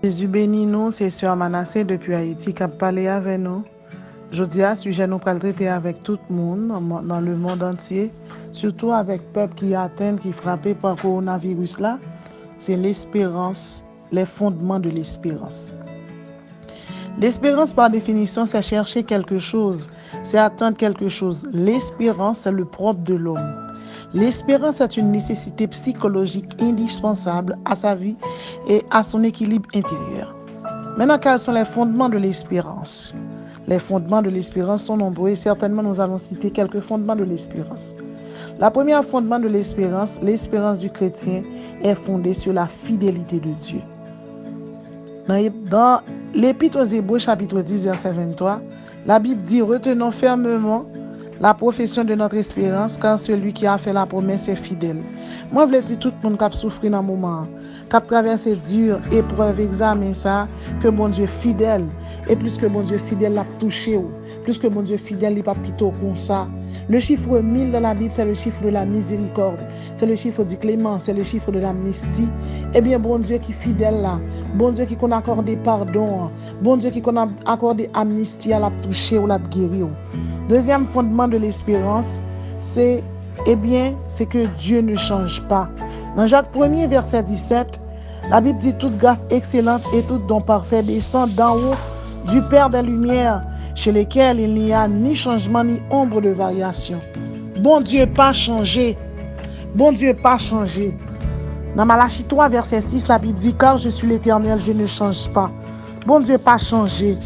Jésus bénit nous, c'est Sœur Manassé depuis Haïti qui a parlé avec nous. Je dis à sujet nous pourrons traiter avec tout le monde dans le monde entier, surtout avec le peuple qui atteint, qui est frappé par le coronavirus là. C'est l'espérance, les fondements de l'espérance. L'espérance, par définition, c'est chercher quelque chose, c'est attendre quelque chose. L'espérance, c'est le propre de l'homme. L'espérance est une nécessité psychologique indispensable à sa vie et à son équilibre intérieur. Maintenant, quels sont les fondements de l'espérance? Les fondements de l'espérance sont nombreux et certainement nous allons citer quelques fondements de l'espérance. La première fondement de l'espérance du chrétien, est fondée sur la fidélité de Dieu. Dans l'Épître aux Hébreux, chapitre 10, verset 23, la Bible dit « Retenons fermement la profession de notre espérance, car celui qui a fait la promesse est fidèle. » Moi, je veux dire tout le monde qui a souffert dans le moment, qui a traversé dur, épreuve, examen, ça, que mon Dieu est fidèle. Et plus que mon Dieu fidèle l'a touché, plus que mon Dieu fidèle, il n'est pas plutôt comme ça. Le chiffre 1000 dans la Bible, c'est le chiffre de la miséricorde, c'est le chiffre du clément, c'est le chiffre de l'amnistie. Eh bien, bon Dieu qui est fidèle là, bon Dieu qui qu'on a accordé pardon, bon Dieu qui qu'on a accordé amnistie, l'a touché ou l'a guéri. Deuxième fondement de l'espérance, c'est que Dieu ne change pas. Dans Jacques 1er, verset 17, la Bible dit « Toute grâce excellente et tout don parfait descend d'en haut du Père des Lumières, chez lesquels il n'y a ni changement ni ombre de variation. » Bon Dieu pas changé. Bon Dieu pas changé. Dans Malachie 3, verset 6, la Bible dit « Car je suis l'Éternel, je ne change pas. » Bon Dieu pas changé.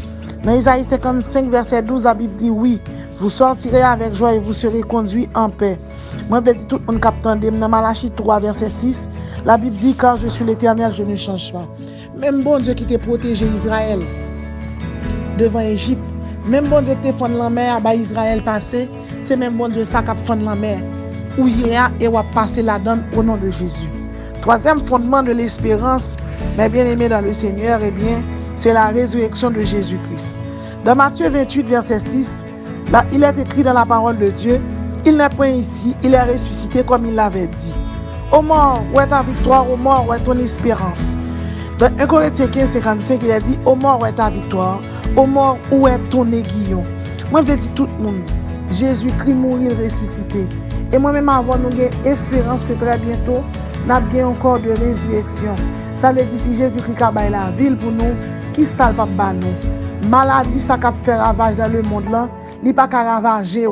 Dans Isaïe 55, verset 12, la Bible dit « Oui, vous sortirez avec joie et vous serez conduits en paix. » Moi, je dis tout le monde capte dans Malachie 3, verset 6, la Bible dit « Car je suis l'Éternel, je ne change pas. » Même bon Dieu qui t'a protégé Israël devant Égypte, même bon Dieu qui t'a fendu la mer, à Israël passé, c'est même bon Dieu ça qui a fendu la mer. Où il y a et on va passer la donne au nom de Jésus. Troisième fondement de l'espérance, mes bien-aimés dans le Seigneur, c'est la résurrection de Jésus-Christ. Dans Matthieu 28, verset 6, là, il est écrit dans la parole de Dieu, il n'est point ici, il est ressuscité comme il l'avait dit. Ô mort, où est ta victoire? Ô mort, où est ton espérance? Dans 1 Corinthiens 15, 55, il a dit, ô mort, où est ta victoire? Ô mort, où est ton aiguillon? Moi, je dis tout le monde, Jésus-Christ mourir ressuscité. Et moi-même, avant, nous avons espérance que très bientôt, nous avons encore de résurrection. Ça veut dire, si Jésus-Christ a baillé la ville pour nous, qui ça va pas nous? Maladie, ça va faire ravage dans le monde là, il n'y a pas qu'à ravager.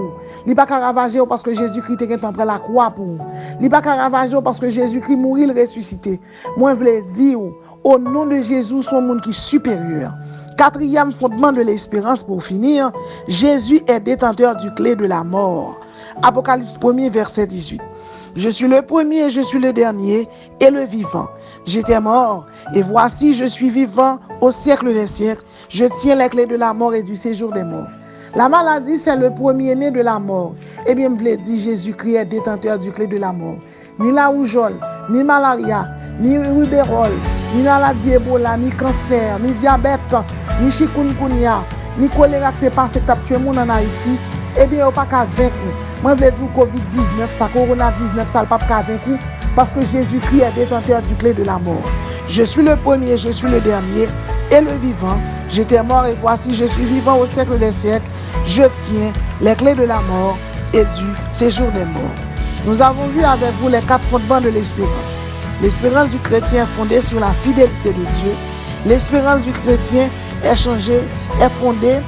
Il n'y a pas qu'à ravager parce que Jésus-Christ est près la croix pour vous. Il n'y a pas qu'à ravager parce que Jésus-Christ mourir ressuscité. Moi, je veux dire, au nom de Jésus, son monde qui est supérieur. Quatrième fondement de l'espérance pour finir, Jésus est détenteur du clé de la mort. Apocalypse 1er, verset 18. Je suis le premier, je suis le dernier et le vivant. J'étais mort et voici je suis vivant au siècle des siècles. Je tiens les clés de la mort et du séjour des morts. La maladie, c'est le premier-né de la mort. Eh bien, je dit Jésus-Christ est détenteur du clé de la mort. Ni la rougeole, ni malaria, ni rubéole, ni maladie Ebola, ni cancer, ni diabète, ni chikungunya, ni choléra qui est passé qui a tué moun en Haïti. Eh bien, on pas qu'à vaincre. Moi, je veux dire Covid-19, ça, Corona-19, ça, le pas qu'à vaincre parce que Jésus-Christ est détenteur du clé de la mort. Je suis le premier, je suis le dernier et le vivant. J'étais mort et voici, je suis vivant au siècle des siècles. Je tiens les clés de la mort et du séjour des morts. Nous avons vu avec vous les 4 fondements de l'espérance. L'espérance du chrétien est fondée sur la fidélité de Dieu. L'espérance du chrétien est fondée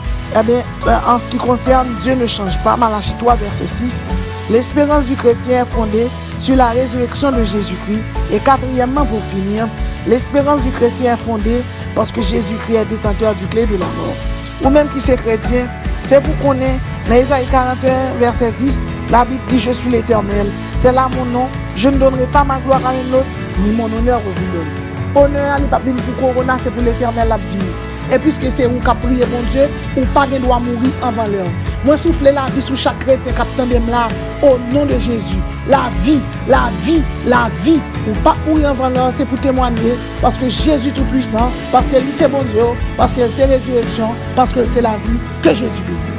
en ce qui concerne Dieu ne change pas. Malachie 3, verset 6. L'espérance du chrétien est fondée sur la résurrection de Jésus-Christ. Et quatrièmement, pour finir, l'espérance du chrétien est fondée parce que Jésus-Christ est détenteur du clé de la mort. Ou même qui c'est chrétien, c'est pour qu'on ait, dans Isaïe 41, verset 10, la Bible dit « Je suis l'Éternel, c'est là mon nom, je ne donnerai pas ma gloire à un autre, ni mon honneur aux idoles. » Honneur, il n'est pas venu pour Corona, c'est pour l'Éternel la vie. Et puisque c'est vous qui a prié mon Dieu, ou pas de doit mourir avant l'heure. Moi, souffler la vie sur chaque chrétien qui a là, au nom de Jésus. La vie, la vie, la vie. Ou pas mourir avant l'heure, c'est pour témoigner. Parce que Jésus tout puissant, parce que lui c'est bon Dieu, parce que c'est résurrection, parce que c'est la vie que Jésus veut.